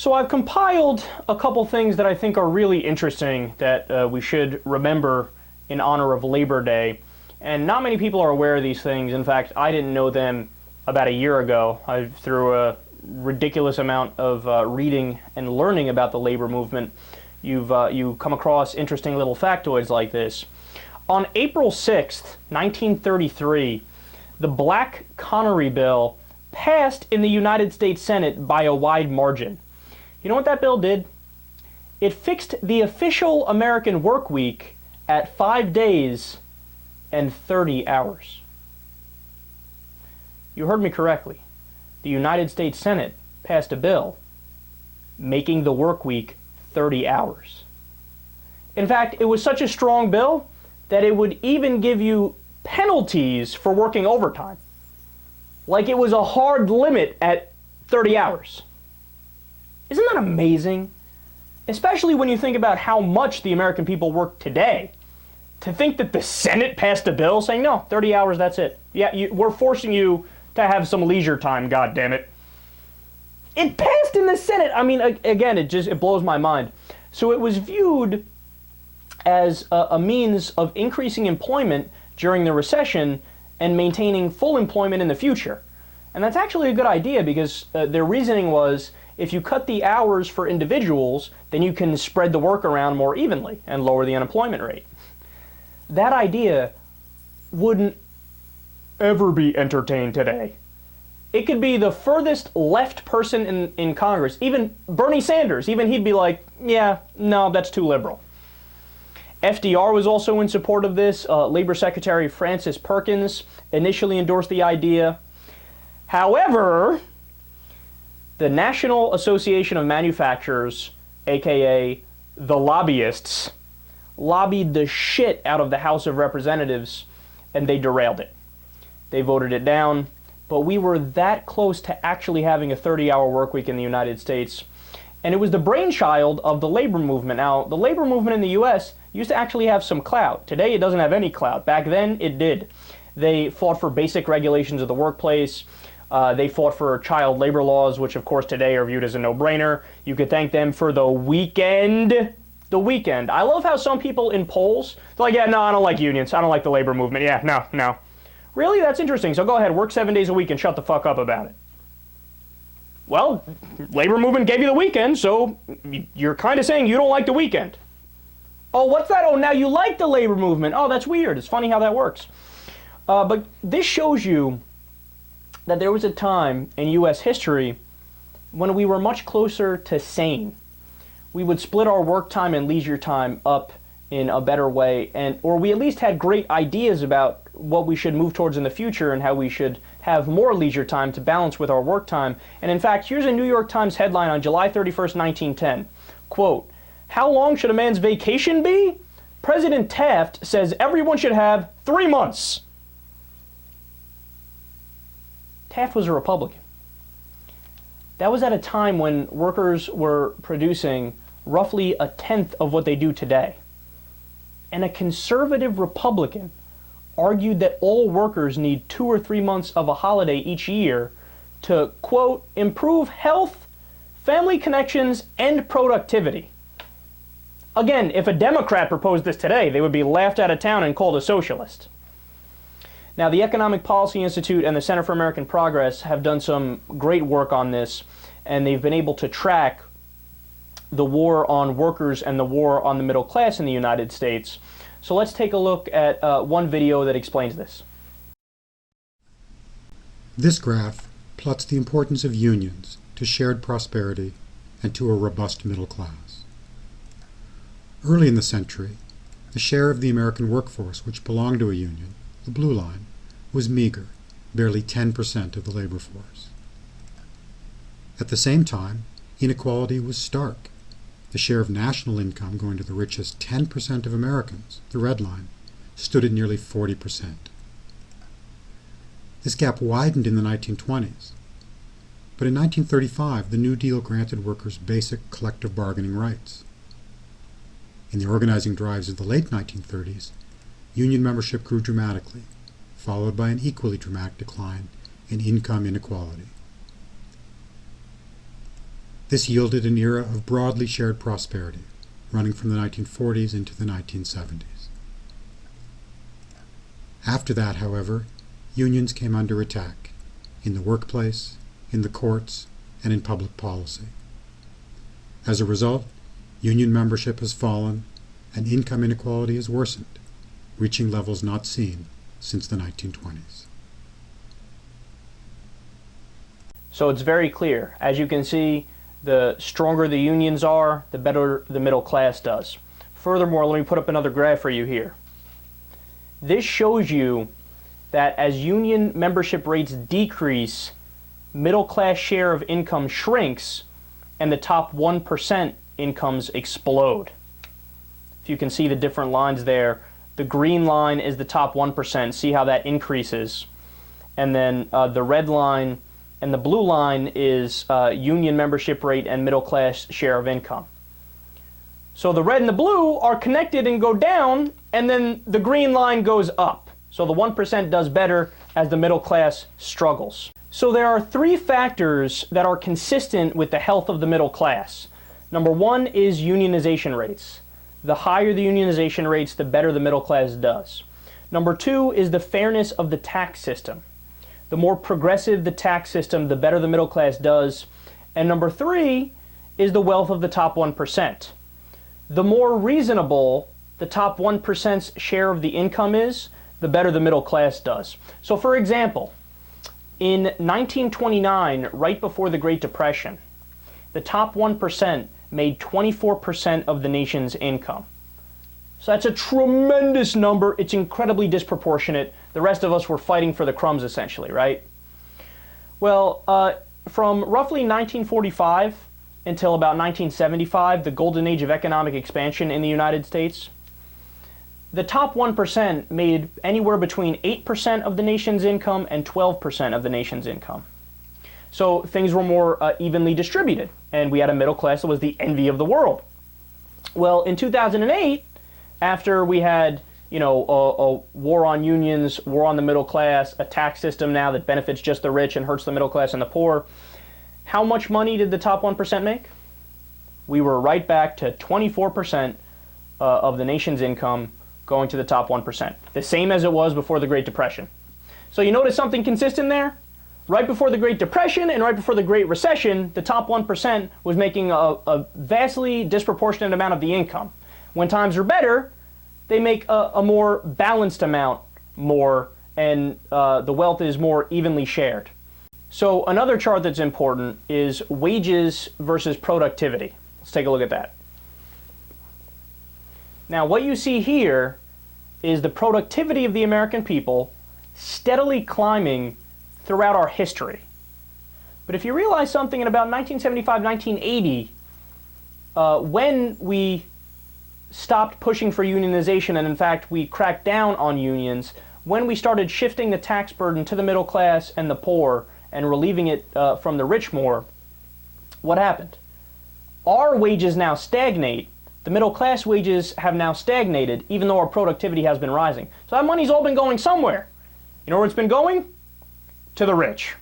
So I've compiled a couple things that I think are really interesting that we should remember in honor of Labor Day. And not many people are aware of these things. In fact, I didn't know them about a year ago. Through a ridiculous amount of reading and learning about the labor movement, you come across interesting little factoids like this. On April 6th, 1933, the Black-Connery Bill passed in the United States Senate by a wide margin. You know what that bill did? It fixed the official American work week at 5 days and 30 hours. You heard me correctly. The United States Senate passed a bill making the work week 30 hours. In fact, it was such a strong bill that it would even give you penalties for working overtime. Like it was a hard limit at 30 hours. Isn't that amazing? Especially when you think about how much the American people work today. To think that the Senate passed a bill saying, no, 30 hours, that's it. Yeah, we're forcing you to have some leisure time, God damn it. It passed in the Senate. I mean, again, it blows my mind. So it was viewed as a means of increasing employment during the recession and maintaining full employment in the future. And that's actually a good idea because their reasoning was, if you cut the hours for individuals, then you can spread the work around more evenly and lower the unemployment rate. That idea wouldn't ever be entertained today. It could be the furthest left person in Congress, even Bernie Sanders, even he'd be like, yeah, no, that's too liberal. FDR was also in support of this. Labor Secretary Francis Perkins initially endorsed the idea. However, the National Association of Manufacturers, aka the lobbyists, lobbied the shit out of the House of Representatives and they derailed it. They voted it down, but we were that close to actually having a 30-hour work week in the United States. And it was the brainchild of the labor movement. Now, the labor movement in the US used to actually have some clout. Today, it doesn't have any clout. Back then, it did. They fought for basic regulations of the workplace. They fought for child labor laws, which of course today are viewed as a no-brainer. You could thank them for the weekend. The weekend. I love how some people in polls, they're like, yeah, no, I don't like unions. I don't like the labor movement. Yeah, no. Really? That's interesting. So go ahead, work 7 days a week and shut the fuck up about it. Well, labor movement gave you the weekend, so you're kind of saying you don't like the weekend. Oh, what's that? Oh, now you like the labor movement. Oh, that's weird. It's funny how that works. But this shows you that there was a time in U.S. history when we were much closer to sane. We would split our work time and leisure time up in a better way, or we at least had great ideas about what we should move towards in the future and how we should have more leisure time to balance with our work time. And in fact, here's a New York Times headline on July 31st, 1910. Quote, "How long should a man's vacation be? President Taft says everyone should have 3 months." Taft was a Republican. That was at a time when workers were producing roughly a tenth of what they do today. And a conservative Republican argued that all workers need 2 or 3 months of a holiday each year to, quote, improve health, family connections, and productivity. Again, if a Democrat proposed this today, they would be laughed out of town and called a socialist. Now, the Economic Policy Institute and the Center for American Progress have done some great work on this, and they've been able to track the war on workers and the war on the middle class in the United States. So let's take a look at one video that explains this. This graph plots the importance of unions to shared prosperity and to a robust middle class. Early in the century, the share of the American workforce which belonged to a union, the blue line, was meager, barely 10% of the labor force. At the same time, inequality was stark. The share of national income going to the richest 10% of Americans, the red line, stood at nearly 40%. This gap widened in the 1920s, but in 1935 the New Deal granted workers basic collective bargaining rights. In the organizing drives of the late 1930s, union membership grew dramatically, followed by an equally dramatic decline in income inequality. This yielded an era of broadly shared prosperity, running from the 1940s into the 1970s. After that, however, unions came under attack, in the workplace, in the courts, and in public policy. As a result, union membership has fallen, and income inequality has worsened, reaching levels not seen since the 1920s. So it's very clear. As you can see, the stronger the unions are, the better the middle class does. Furthermore, let me put up another graph for you here. This shows you that as union membership rates decrease, middle class share of income shrinks, and the top 1% incomes explode. If you can see the different lines there, the green line is the top 1%. See how that increases. And then the red line and the blue line is union membership rate and middle class share of income. So the red and the blue are connected and go down, and then the green line goes up. So the 1% does better as the middle class struggles. So there are three factors that are consistent with the health of the middle class. Number one is unionization rates. The higher the unionization rates, the better the middle class does. Number two is the fairness of the tax system. The more progressive the tax system, the better the middle class does. And number three is the wealth of the top 1%. The more reasonable the top 1%'s share of the income is, the better the middle class does. So for example, in 1929, right before the Great Depression, the top 1% made 24% of the nation's income. So that's a tremendous number. It's incredibly disproportionate. The rest of us were fighting for the crumbs, essentially, right? Well, from roughly 1945 until about 1975, the golden age of economic expansion in the United States, the top 1% made anywhere between 8% of the nation's income and 12% of the nation's income. So things were more evenly distributed, and we had a middle class that was the envy of the world. Well, in 2008, after we had, a war on unions, war on the middle class, a tax system now that benefits just the rich and hurts the middle class and the poor, how much money did the top 1% make? We were right back to 24% of the nation's income going to the top 1%, the same as it was before the Great Depression. So you notice something consistent there? Right before the Great Depression and right before the Great Recession, the top 1% was making a vastly disproportionate amount of the income. When times are better, they make a more balanced amount more, and the wealth is more evenly shared. So another chart that's important is wages versus productivity. Let's take a look at that. Now, what you see here is the productivity of the American people steadily climbing throughout our history. But if you realize something in about 1975, 1980, when we stopped pushing for unionization and in fact we cracked down on unions, when we started shifting the tax burden to the middle class and the poor and relieving it from the rich more, what happened? Our wages now stagnate. The middle class wages have now stagnated, even though our productivity has been rising. So that money's all been going somewhere. You know where it's been going? To the rich.